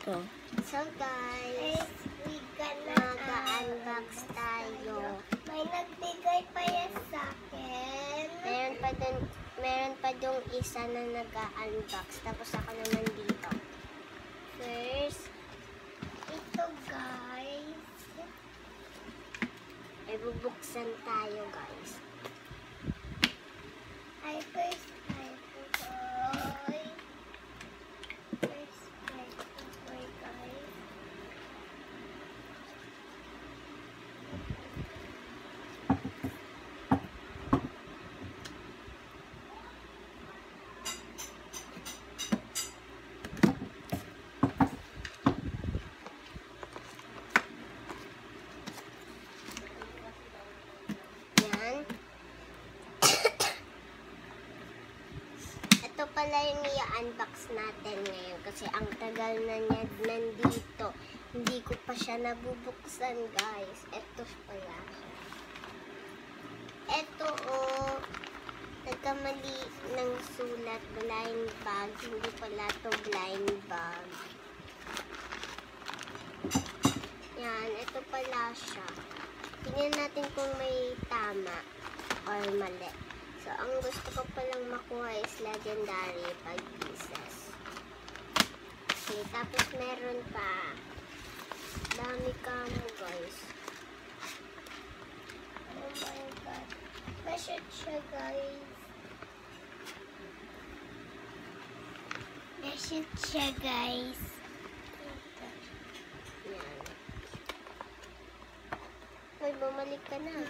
dito. So guys, mag-unbox tayo. May nagbigay pa yan sa akin. Meron pa dong isa na nag-unbox. Tapos ako naman dito. First, Ito guys. ay bubuksan tayo guys. Ay, first guys. Ito pala yung i-unbox natin ngayon kasi ang tagal na niya nandito. Hindi ko pa siya nabubuksan guys. Ito pala. Ito nagkamali ng sulat, blind bag. Hindi pala to blind bag. Yan, ito pala siya. Tingnan natin kung may tama or mali. So, ang gusto ko palang makuha is legendary 5 pieces. Okay, tapos meron pa. Dami kamo, guys. Oh my God. Message siya, guys. Message siya, guys. Yan. Uy, bumalik ka na.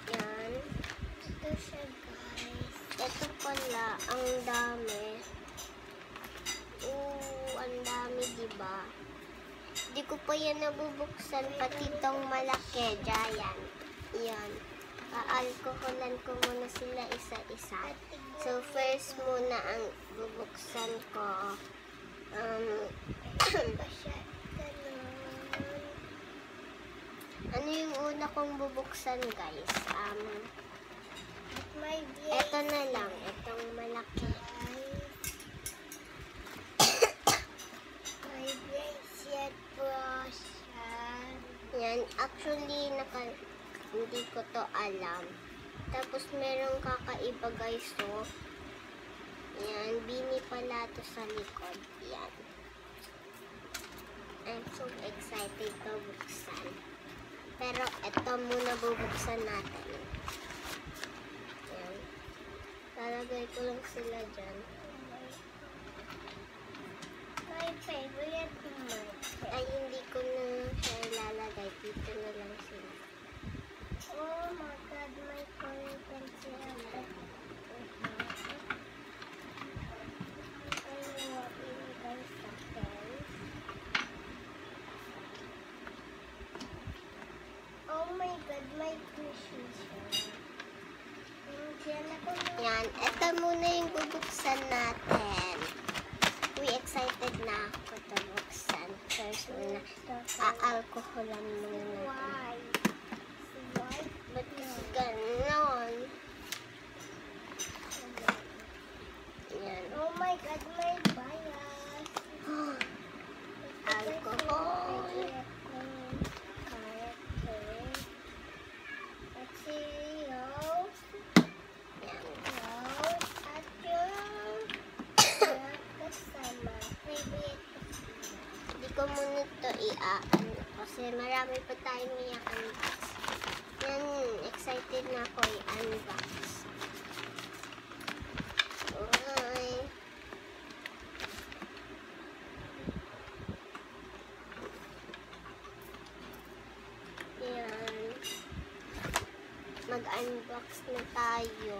Yan. Ito siya, guys. Ito pala, ang dami. Ang dami, diba? Hindi ko pa yan nabubuksan, pati tong malaki, giant. Yan. Alcoholan ko muna sila isa-isa. So, first muna ang bubuksan ko. Ito siya. Ganun. Ano yung una kong bubuksan, guys? May Ito na lang. Itong malaki. May bracelet po siya. Yan. Actually, hindi ko to alam. Tapos, merong kakaiba, guys, to. Yan. Bini pala to sa likod. Yan. I'm so excited to buksan. Pero, ito muna bubuksan natin. Yan. Lalagay ko lang sila dyan. My favorite marker. Ay, hindi ko na siya ilalagay. Dito na lang sila. Oh my God, my favorite pencil. Oh my God, my precious. Yan. Ito muna yung bubuksan natin. Excited na ako to buksan. First muna, alcoholan muna natin. Why? Why? Ba't kasi ganon? Yan. Oh my God, my bias. Alcohol. Let's see, Rose. Yan. Rose at yung kasama. Favorite. Hindi ko muna ito i-ano kasi marami pa tayong i-unbox. Yan, excited na ako i-unbox. Uy. Yan. Mag-unbox na tayo.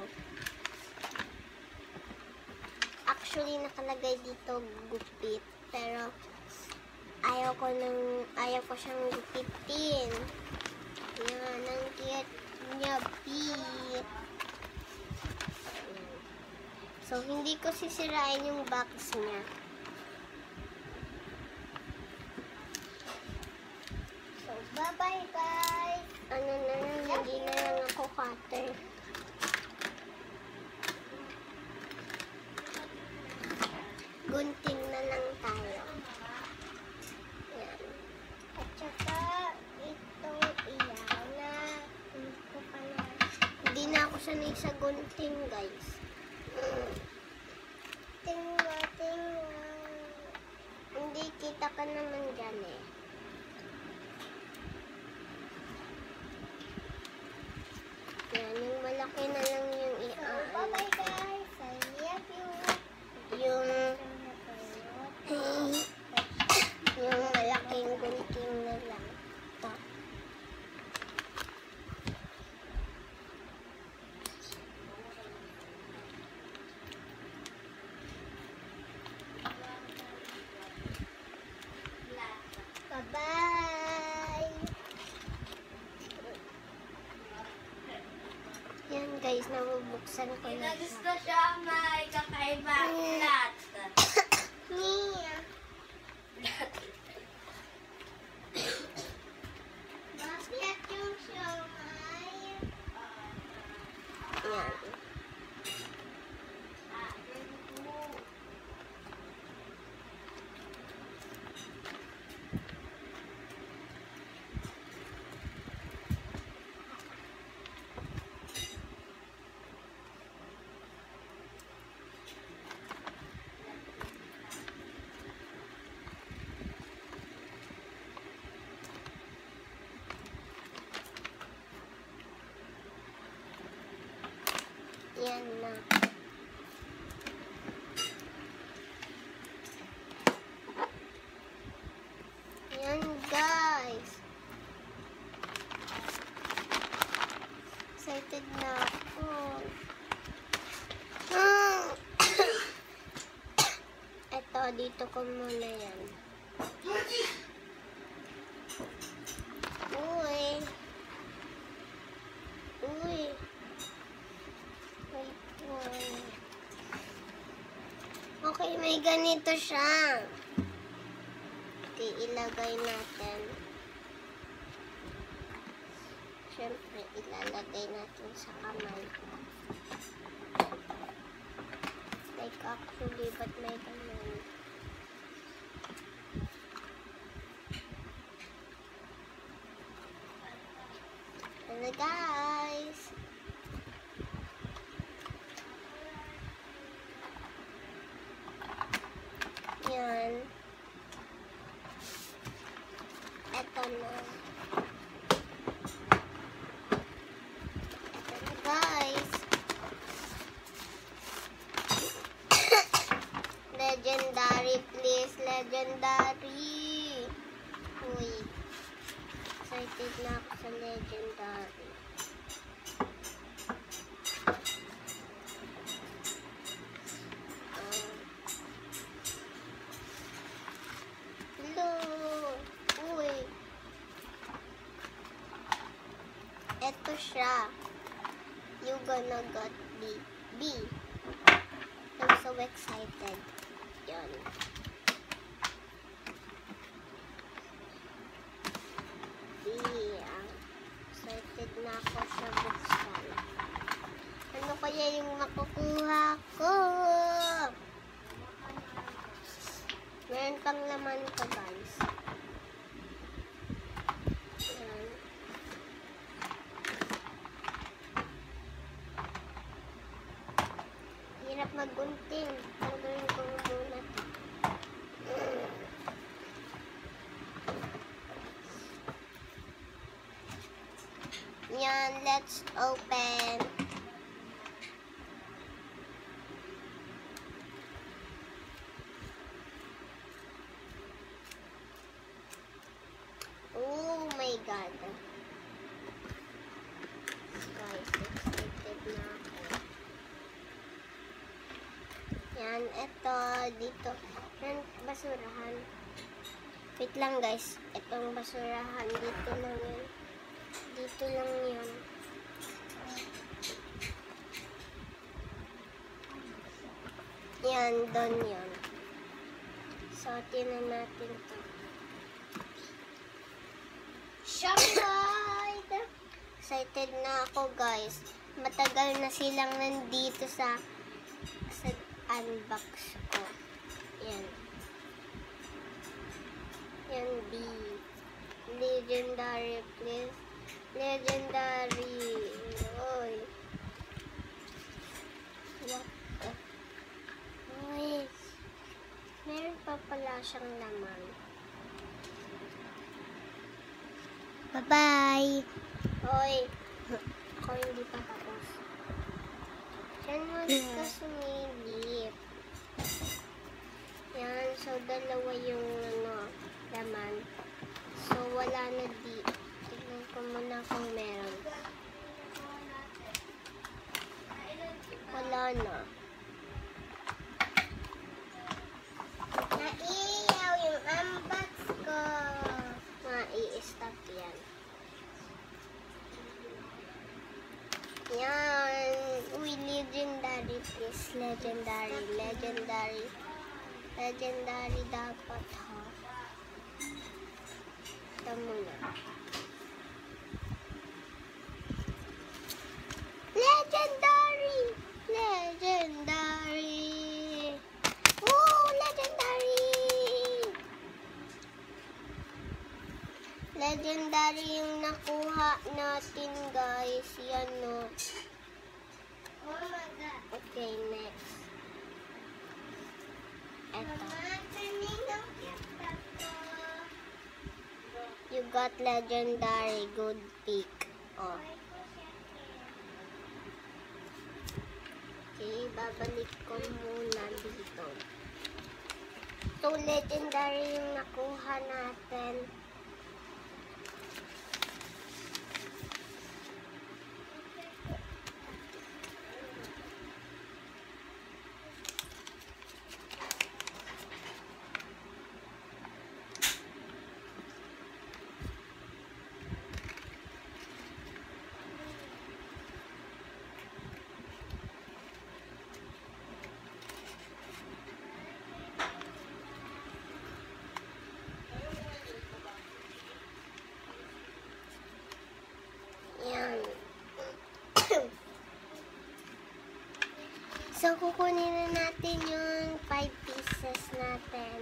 Actually, nakalagay dito gupit. Pero, ayaw ko siyang gupitin. Yan, ang cute niya, bit. So, hindi ko sisirain yung box niya. So, bye-bye, guys. Ano na lang, hindi na lang ako cutter. Maggunting na lang tayo. Yan. At saka itong iyan na hindi ko pala. Hindi na ako sanay sa gunting, guys. Tingnan. Hindi kita ka naman dyan eh. Yan, yung malaki na lang yung So, bye-bye guys. I love you. yung yung malaking gunting na lang. Ito. Bye-bye. Yan guys, nabubuksan ko na siya. Gusto siya may kakaibang lahat. Mia. Bakit yung siomay? Yan. Yan na. Yan guys. Excited na ako. Ito, dito ko muna yan. Uy. Uy. Okay, may ganito siya. Okay, ilagay natin. Siyempre, ilalagay natin sa kamay. Like actually, but may ganun. Hello guys! Yan. Eto na. Eto na guys. Legendary please. Legendary. Uy. Excited na ako sa legendary. Ito siya. You gonna got B. I'm so excited. Yan. B. Excited na ako sa buksan. Ano kaya yung makukuha ko? Meron pang laman ko guys. Yan. Hirap maggunting. Tanggalin ko muna. Yan, let's open. Oh my God. Guys, excited na ako. Yan, ito, dito. Yan, basurahan. Wait lang guys. Itong basurahan, dito lang yan. Dito lang yan. Yan, doon yan. So, tinan natin to. Shopside! Excited na ako guys. Matagal na silang nandito sa unbox ko. Yan. Legendary, please. Legendary. Oy. What the? Oy. Meron pa pala siyang laman. Bye-bye. Oy. Ako hindi pa tapos. Diyan mo ka sumilip. Yan. So, dalawa yung laman. So, wala na di. Tignan ko muna kung meron. Wala na. Naiyaw yung unbox ko. I-stop yan. Yan. Uy, legendary please. Legendary. Legendary. Legendary dapat ha. Ito muna. Legendary! Legendary! Woo! Legendary! Legendary yung nakuha natin, guys. Yan, no. Oh my God. Okay, next. Eto. Mama, kaninong kita to? You got legendary. Good pick. Oh. Okay, babalik ko muna dito. So, legendary yung nakuha natin. Yan. So, kukunin na natin yung 5 pieces natin.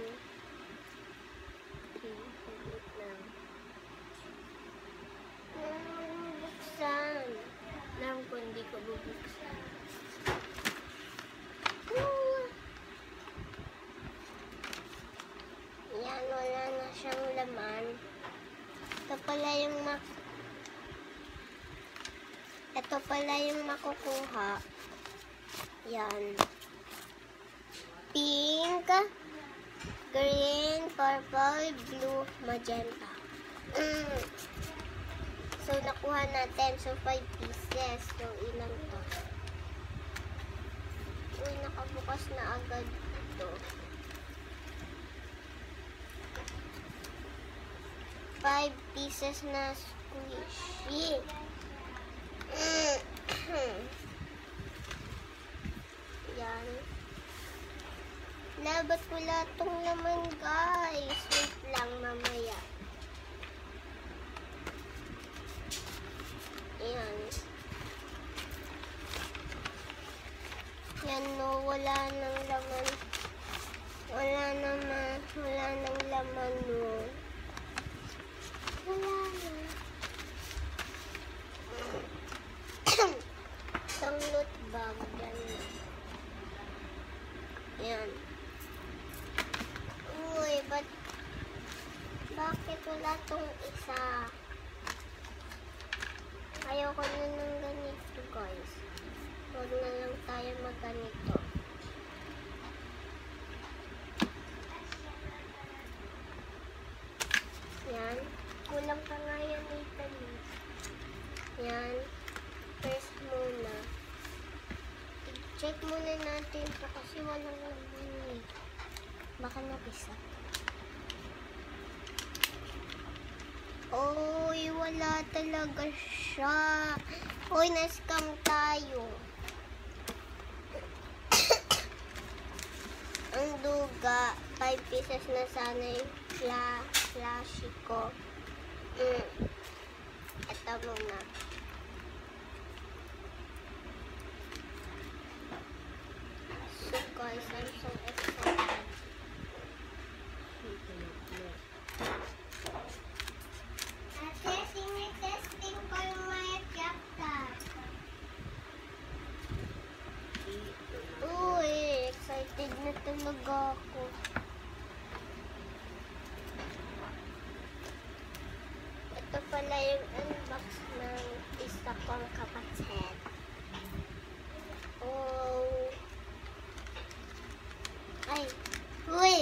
Wait lang. Buksan. Alam ko, hindi ko bubuksan. Yan, wala na siyang laman. Ito pala yung ito pala yung makukuha. Yan. Pink, green, purple, blue, magenta. So, nakuha natin. So, 5 pieces. So, ilan to? Uy, nakabukas na agad ito. 5 pieces na squishy. Yan. Labat wala tong laman, guys. Wait lang, mamaya. Yan. Yan, no. Wala nang laman. Wala nang laman, no. Wala na. Isang loot bag. Yan. Uy, bakit wala tong isa? Ayoko na ng ganito, guys. Huwag na lang tayo magganito. Yan. Kulang pa nga yan, Italy. Yan. First muna. Check muna natin ito kasi walang laman eh. Baka napisa. Uy, wala talaga siya. Uy, na-scam tayo. Ang duga, 5 pieces na sana yung flashy ko. Ito muna. So guys, I'm so excited. Goku. Ito pala yung unbox ng isa kong kapatid. Oh. Ay. Uy.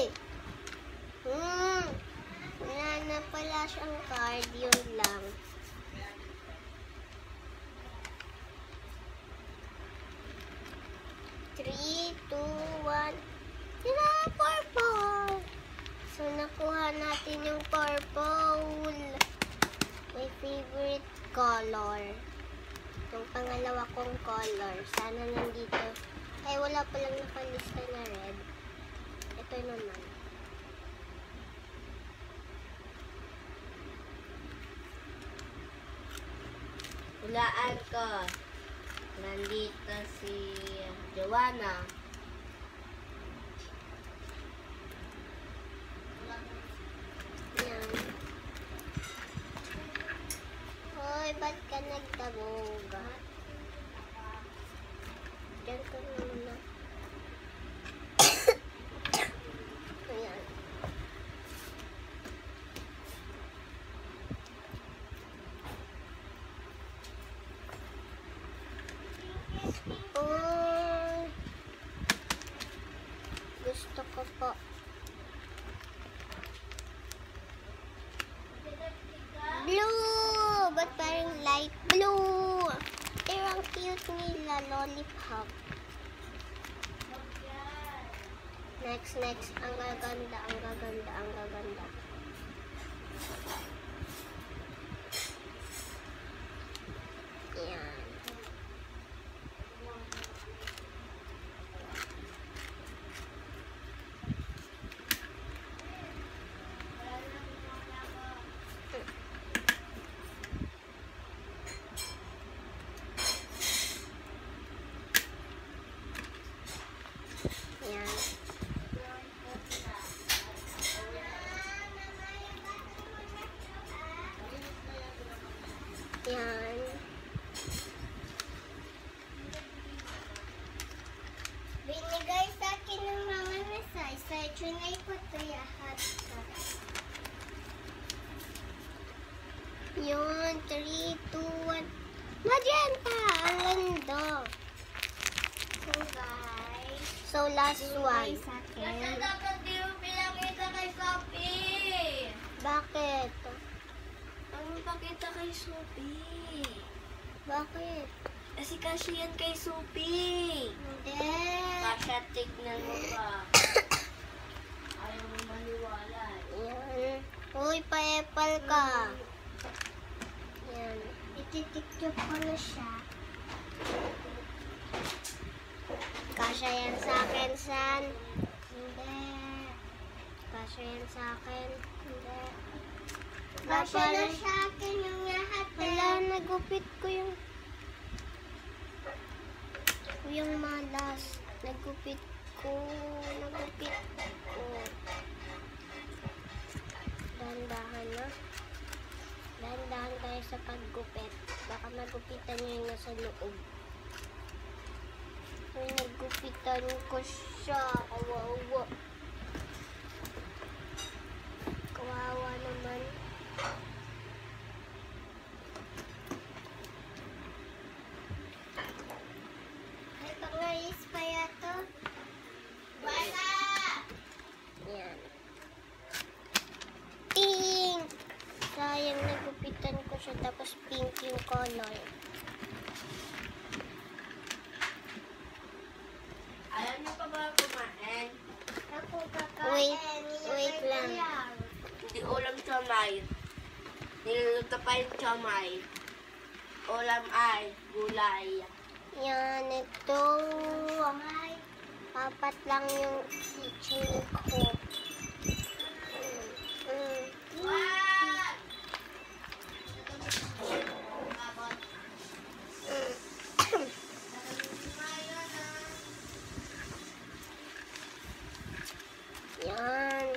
Wala na pala siyang card. Yun lang. Three, two, one. Tira, purple! So, nakuha natin yung purple. My favorite color. Yung pangalawa kong color. Sana nandito. Ay, wala palang nakalista na red. Ito naman. Hulaan ko. Nandito si Joanna. Yan. Hoy, ba't ka nagtabog? Diyan ka muna. Ayan. Oh, gusto ko po. Blue! Ba't parang light blue? Pero ang cute nila, lollipop. Next. Ang gaganda. Yan. Yan. Yan. Binigay sa akin ng mga nasay. Sa tunay ko ito yahat ko. Yun. 3, 2, 1. Magenta! Ang ganda. So guys, So, last binigay one. sa Kasi akin. dapat di mo pinakita kay Sophie. Bakit? Ang pakita kay Sophie. Bakit? Kasi kasi yan kay Sophie. Hindi. Kasha, tignan mo ba? Ayaw mo maniwala. Yan. Uy, pa-apple ka. Yan. Ititiktok ko na siya. Kasya yan sa akin, San. Hindi. Kasya yan sa akin. Hindi. Papa, Kasya na sa akin yung lahat. wala, nagupit ko yung malas. Nagupit ko. Dahan-dahan na. Dahan-dahan tayo sa paggupit. Baka magupitan niyo yung nasa loob. Ay, nagupitan ko siya. Kawawa. Kawawa naman. May pangayis pa yato. Basta! Yan. Pink! Sayang, nagupitan ko siya tapos pink yung color. Ayaw niyo pa ba kumain? Ako kakain. Wait lang. Hindi ulam siomay. Niluluto pa yung siomay. Ulam ay gulay. Yan, ito. Apat lang yung kitchen ko. What? Yan.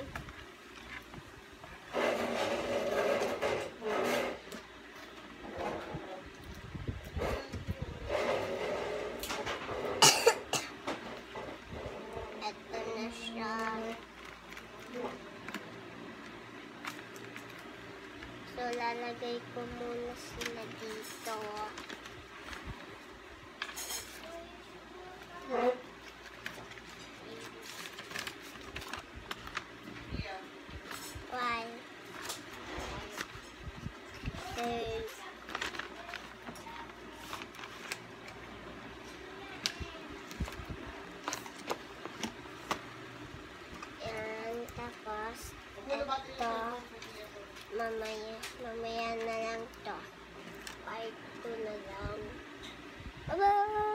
Ito na siya. Ilalagay ko muna sila dito. One. Two. Yan. Tapos, ito. Mamaya na lang to. Part 2 na lang. Bye-bye!